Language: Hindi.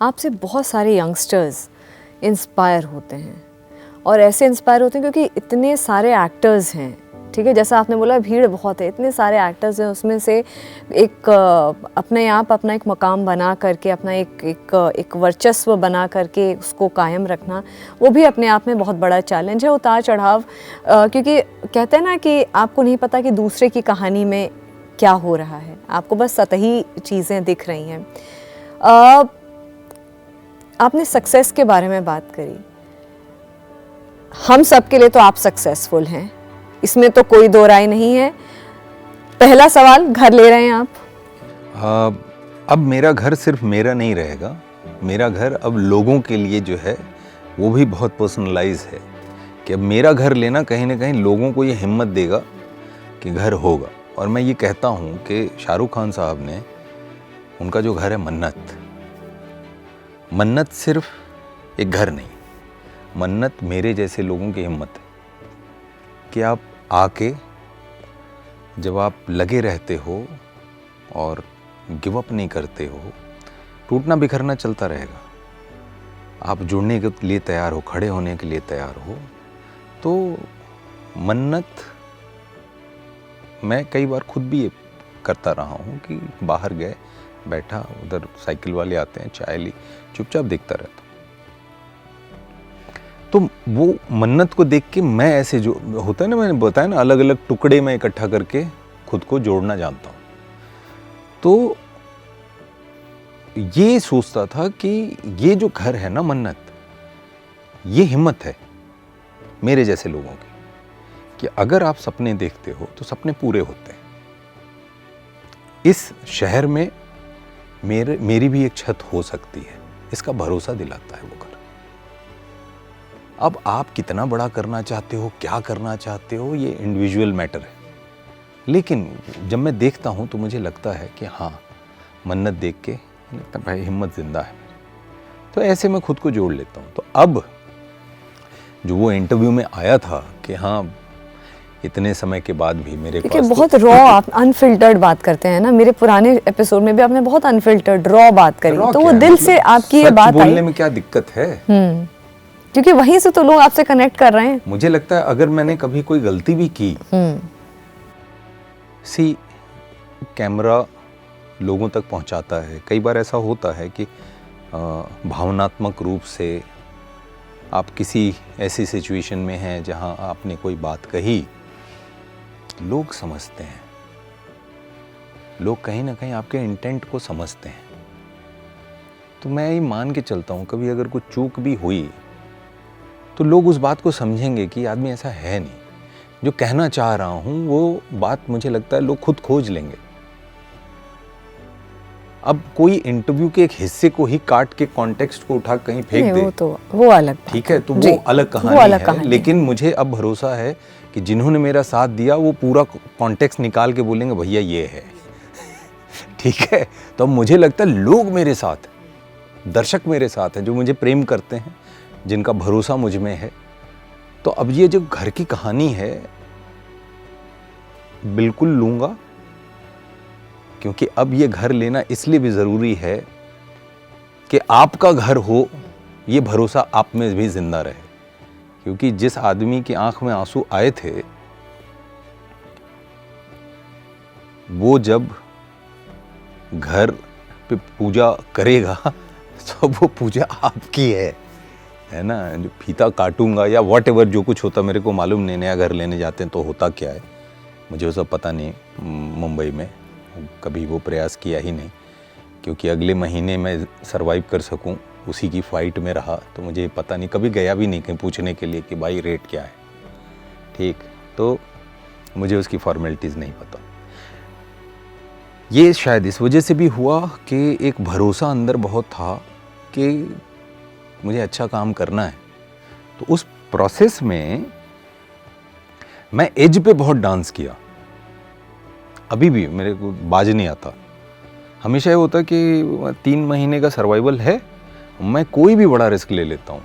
आपसे बहुत सारे यंगस्टर्स इंस्पायर होते हैं, और ऐसे इंस्पायर होते हैं क्योंकि इतने सारे एक्टर्स हैं, ठीक है, जैसा आपने बोला भीड़ बहुत है, इतने सारे एक्टर्स हैं, उसमें से एक अपने आप अपना एक मकाम बना करके, अपना एक वर्चस्व बना करके उसको कायम रखना, वो भी अपने आप में बहुत बड़ा चैलेंज है। उतार चढ़ाव, क्योंकि कहते हैं ना कि आपको नहीं पता कि दूसरे की कहानी में क्या हो रहा है, आपको बस सतही चीज़ें दिख रही हैं। आपने सक्सेस के बारे में बात करी, हम सब के लिए तो आप सक्सेसफुल हैं, इसमें तो कोई दो राय नहीं है। पहला सवाल, घर ले रहे हैं आप? अब मेरा घर सिर्फ मेरा नहीं रहेगा, मेरा घर अब लोगों के लिए जो है वो भी बहुत पर्सनलाइज है, कि अब मेरा घर लेना कहीं ना कहीं लोगों को ये हिम्मत देगा कि घर होगा। और मैं ये कहता हूँ कि शाहरुख खान साहब ने, उनका जो घर है मन्नत, मन्नत सिर्फ एक घर नहीं, मन्नत मेरे जैसे लोगों की हिम्मत है कि आप आके जब आप लगे रहते हो और गिव अप नहीं करते हो, टूटना बिखरना चलता रहेगा, आप जुड़ने के लिए तैयार हो, खड़े होने के लिए तैयार हो, तो मन्नत मैं कई बार खुद भी ये करता रहा हूँ कि बाहर गए, बैठा, उधर साइकिल वाले आते हैं, चाय ली, चुपचाप देखता रहता हूँ। तो वो मन्नत को देख के मैं ऐसे, जो होता है ना, मैंने बताया ना, अलग अलग टुकड़े में इकट्ठा करके खुद को जोड़ना जानता हूँ। तो ये सोचता था कि ये जो घर है ना मन्नत, ये हिम्मत है मेरे जैसे लोगों की, कि अगर आप सपने देखते हो तो सपने पूरे होते हैं। इस शहर में मेरी भी एक छत हो सकती है, इसका भरोसा दिलाता है वो घर। अब आप कितना बड़ा करना चाहते हो, क्या करना चाहते हो, ये इंडिविजुअल मैटर है, लेकिन जब मैं देखता हूं तो मुझे लगता है कि हाँ, मन्नत देख के लगता है भाई हिम्मत जिंदा है। तो ऐसे मैं खुद को जोड़ लेता हूं। तो अब जो वो इंटरव्यू में आया था कि हाँ, इतने समय के बाद भी मेरे पास, बहुत रॉ, आप अनफिल्टर्ड बात करते हैं ना, मेरे पुराने एपिसोड में भी आपने बहुत अनफिल्टर्ड रॉ बात करी, तो वो दिल से आपकी ये बात आई। बोलने में क्या दिक्कत है? क्योंकि वहीं से तो लोग आपसे कनेक्ट कर रहे हैं। मुझे लगता है अगर मैंने कभी कोई गलती भी की, कैमरा लोगों तक पहुंचाता है, कई बार ऐसा होता है कि भावनात्मक रूप से आप किसी ऐसी सिचुएशन में हैं जहां आपने कोई बात कही, लोग समझते हैं, लोग कहीं ना कहीं आपके इंटेंट को समझते हैं। तो मैं ये मान के चलता हूं, कभी अगर कुछ चूक भी हुई तो लोग उस बात को समझेंगे कि आदमी ऐसा है नहीं, जो कहना चाह रहा हूं वो बात मुझे लगता है लोग खुद खोज लेंगे। अब कोई इंटरव्यू के एक हिस्से को ही काट के कॉन्टेक्स्ट को उठा कहीं फेंक दे, वो अलग, ठीक है, तो वो अलग कहानी है। लेकिन मुझे अब भरोसा है कि जिन्होंने मेरा साथ दिया वो पूरा कॉन्टेक्स्ट निकाल के बोलेंगे भैया ये है ठीक है। तो अब मुझे लगता है लोग मेरे साथ, दर्शक मेरे साथ हैं, जो मुझे प्रेम करते हैं, जिनका भरोसा मुझ में है। तो अब ये जो घर की कहानी है बिल्कुल लूंगा, क्योंकि अब ये घर लेना इसलिए भी जरूरी है कि आपका घर हो, ये भरोसा आप में भी जिंदा रहे। क्योंकि जिस आदमी की आंख में आंसू आए थे, वो जब घर पे पूजा करेगा तो वो पूजा आपकी है ना। जो फीता काटूंगा या व्हाटएवर जो कुछ होता, मेरे को मालूम नहीं, नया घर लेने जाते हैं तो होता क्या है, मुझे वो सब पता नहीं। मुंबई में कभी वो प्रयास किया ही नहीं, क्योंकि अगले महीने मैं सरवाइव कर सकूं उसी की फाइट में रहा, तो मुझे पता नहीं, कभी गया भी नहीं कहीं पूछने के लिए कि भाई रेट क्या है, ठीक, तो मुझे उसकी फॉर्मेलिटीज़ नहीं पता। ये शायद इस वजह से भी हुआ कि एक भरोसा अंदर बहुत था कि मुझे अच्छा काम करना है। तो उस प्रोसेस में मैं एज पे बहुत डांस किया। अभी भी मेरे को बाज नहीं आता। हमेशा ये होता कि 3 महीने का सर्वाइवल है, मैं कोई भी बड़ा रिस्क ले लेता हूँ।